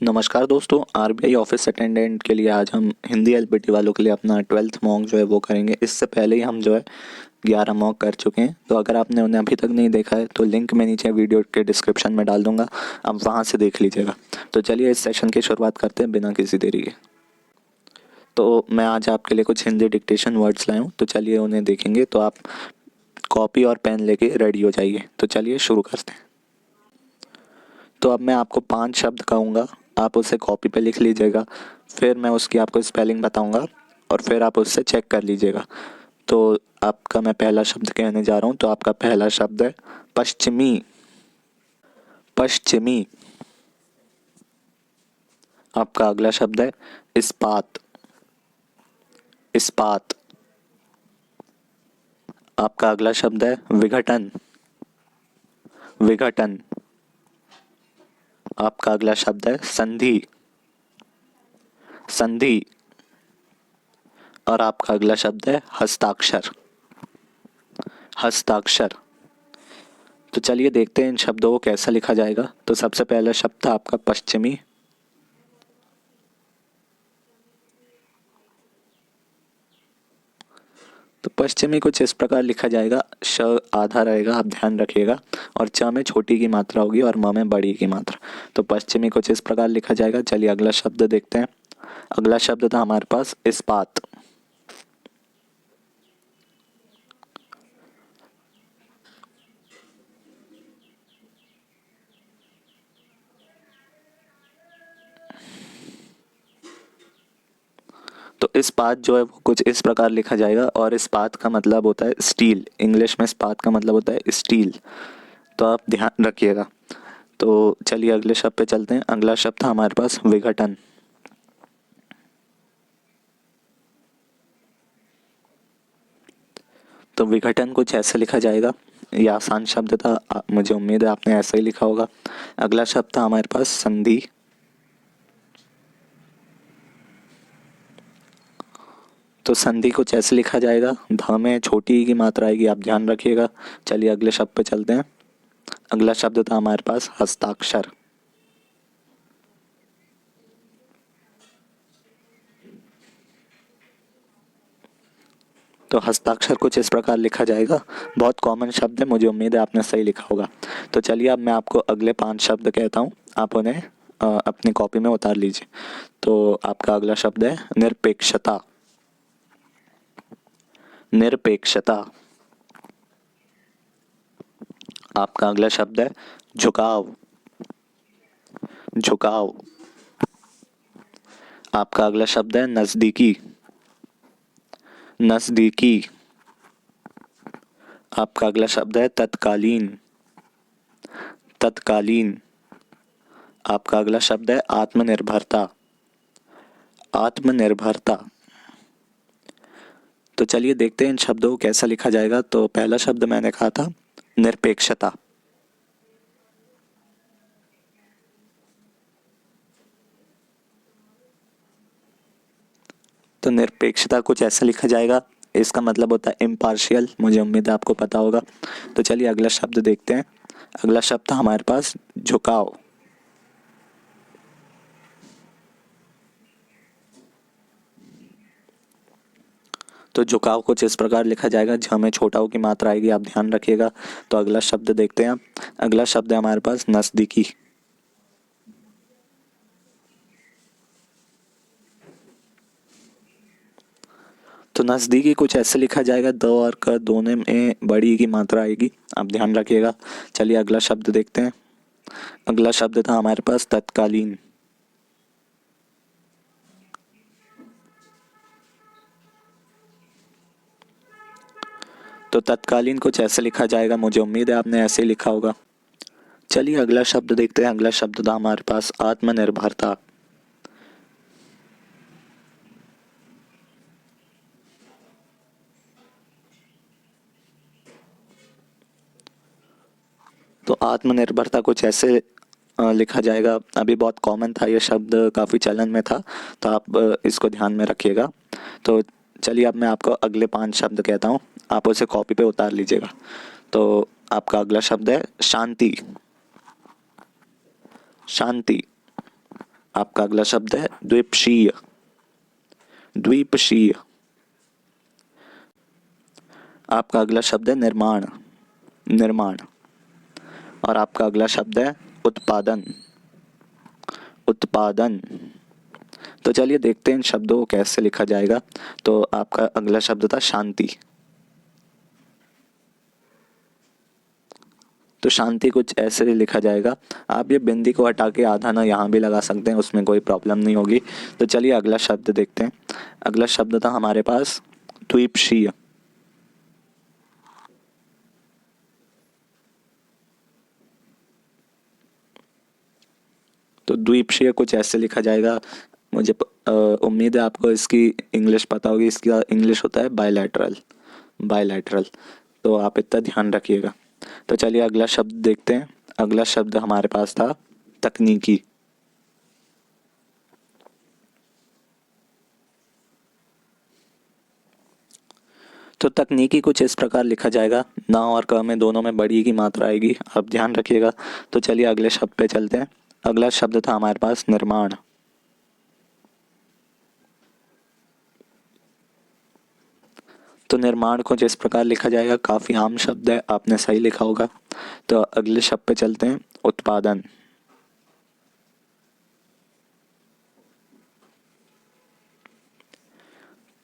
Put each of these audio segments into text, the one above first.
नमस्कार दोस्तों, RBI office attendant के लिए आज हम हिंदी एलपीटी वालों के लिए अपना 12th मॉक जो है वो करेंगे। इससे पहले ही हम जो है 11 मॉक कर चुके हैं। तो अगर आपने उन्हें अभी तक नहीं देखा है तो लिंक मैं नीचे वीडियो के डिस्क्रिप्शन में डाल दूंगा, आप वहां से देख लीजिएगा। तो चलिए इस सेशन की शुरुआत करते हैं बिना किसी देरी के। तो मैं आज आपके लिए कुछ हिंदी डिक्टेशन वर्ड्स लाया हूँ, तो चलिए उन्हें देखेंगे। तो आप कॉपी और पेन लेके रेडी हो जाइए। तो चलिए शुरू करते हैं। तो अब मैं आपको 5 शब्द कहूँगा, आप उसे कॉपी पे लिख लीजिएगा। फिर मैं उसकी आपको स्पेलिंग बताऊँगा और फिर आप उससे चेक कर लीजिएगा। तो आपका मैं पहला शब्द कहने जा रहा हूँ। तो आपका पहला शब्द है पश्चिमी। पश्चिमी। आपका अगला शब्द है इस्पात। इस्पात। आपका अगला शब्द है विघटन। विघटन। आपका अगला शब्द है संधि। संधि। और आपका अगला शब्द है हस्ताक्षर। हस्ताक्षर। तो चलिए देखते हैं इन शब्दों को कैसा लिखा जाएगा। तो सबसे पहला शब्द था आपका पश्चिमी। तो पश्चिमी कुछ इस प्रकार लिखा जाएगा। श आधा रहेगा, आप ध्यान रखिएगा, और च में छोटी की मात्रा होगी और म में बड़ी की मात्रा। तो पश्चिमी कुछ इस प्रकार लिखा जाएगा। चलिए अगला शब्द देखते हैं। अगला शब्द था हमारे पास इस्पात। तो इस्पात जो है वो कुछ इस प्रकार लिखा जाएगा, और इस्पात का मतलब होता है स्टील। इंग्लिश में इस्पात का मतलब होता है स्टील। तो आप ध्यान रखिएगा। तो चलिए अगले शब्द पे चलते हैं। अगला शब्द था हमारे पास विघटन। तो विघटन कुछ ऐसे लिखा जाएगा। ये आसान शब्द था, मुझे उम्मीद है आपने ऐसा ही लिखा होगा। अगला शब्द था हमारे पास संधि। तो संधि कुछ ऐसे लिखा जाएगा। ध में छोटी की मात्रा आएगी, आप ध्यान रखिएगा। चलिए अगले शब्द पे चलते हैं। अगला शब्द था हमारे पास हस्ताक्षर। तो हस्ताक्षर कुछ इस प्रकार लिखा जाएगा। बहुत कॉमन शब्द है, मुझे उम्मीद है आपने सही लिखा होगा। तो चलिए अब मैं आपको अगले 5 शब्द कहता हूँ, आप उन्हें अपनी कॉपी में उतार लीजिए। तो आपका अगला शब्द है निरपेक्षता। निरपेक्षता। आपका अगला शब्द है झुकाव। झुकाव। आपका अगला शब्द है नजदीकी। नजदीकी। आपका अगला शब्द है तत्कालीन। तत्कालीन। आपका अगला शब्द है आत्मनिर्भरता। आत्मनिर्भरता। तो चलिए देखते हैं इन शब्दों को कैसा लिखा जाएगा। तो पहला शब्द मैंने कहा था निरपेक्षता। तो निरपेक्षता कुछ ऐसा लिखा जाएगा। इसका मतलब होता है इम्पार्शियल, मुझे उम्मीद है आपको पता होगा। तो चलिए अगला शब्द देखते हैं। अगला शब्द था हमारे पास झुकाव। तो झुकाव कुछ इस प्रकार लिखा जाएगा। झ में छोटाओं की मात्रा आएगी, आप ध्यान रखिएगा। तो अगला शब्द देखते हैं। अगला शब्द है हमारे पास नजदीकी। तो नजदीकी कुछ ऐसे लिखा जाएगा। द और क दोनों में बड़ी की मात्रा आएगी, आप ध्यान रखिएगा। चलिए अगला शब्द देखते हैं। अगला शब्द था हमारे पास तत्कालीन। तो तत्कालीन कुछ ऐसे लिखा जाएगा, मुझे उम्मीद है आपने ऐसे ही लिखा होगा। चलिए अगला शब्द देखते हैं। अगला शब्द था हमारे पास आत्मनिर्भरता। तो आत्मनिर्भरता कुछ ऐसे लिखा जाएगा। अभी बहुत कॉमन था ये शब्द, काफ़ी चलन में था, तो आप इसको ध्यान में रखिएगा। तो चलिए अब मैं आपको अगले 5 शब्द कहता हूँ, आप उसे कॉपी पे उतार लीजिएगा। तो आपका अगला शब्द है शांति। शांति। आपका अगला शब्द है द्वीपशीय। द्वीपशीय। आपका अगला शब्द है निर्माण। निर्माण। और आपका अगला शब्द है उत्पादन। उत्पादन। तो चलिए देखते हैं इन शब्दों को कैसे लिखा जाएगा। तो आपका अगला शब्द था शांति। तो शांति कुछ ऐसे लिखा जाएगा। आप ये बिंदी को हटा के आधा ना यहाँ भी लगा सकते हैं, उसमें कोई प्रॉब्लम नहीं होगी। तो चलिए अगला शब्द देखते हैं। अगला शब्द था हमारे पास द्वीपशीय। तो द्वीपशीय कुछ ऐसे लिखा जाएगा। मुझे उम्मीद है आपको इसकी इंग्लिश पता होगी। इसका इंग्लिश होता है बायलैटरल। बायलैटरल। तो आप इतना ध्यान रखिएगा। तो चलिए अगला शब्द देखते हैं। अगला शब्द हमारे पास था तकनीकी। तो तकनीकी कुछ इस प्रकार लिखा जाएगा। ना और क में दोनों में बड़ी की मात्रा आएगी, आप ध्यान रखिएगा। तो चलिए अगले शब्द पे चलते हैं। अगला शब्द था हमारे पास निर्माण। तो निर्माण को जिस प्रकार लिखा जाएगा, काफ़ी आम शब्द है, आपने सही लिखा होगा। तो अगले शब्द पे चलते हैं उत्पादन।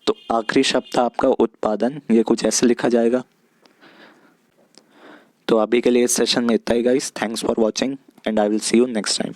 तो आखिरी शब्द था आपका उत्पादन, ये कुछ ऐसे लिखा जाएगा। तो अभी के लिए इस सेशन में इतना ही guys. Thanks for watching and I will see you next time.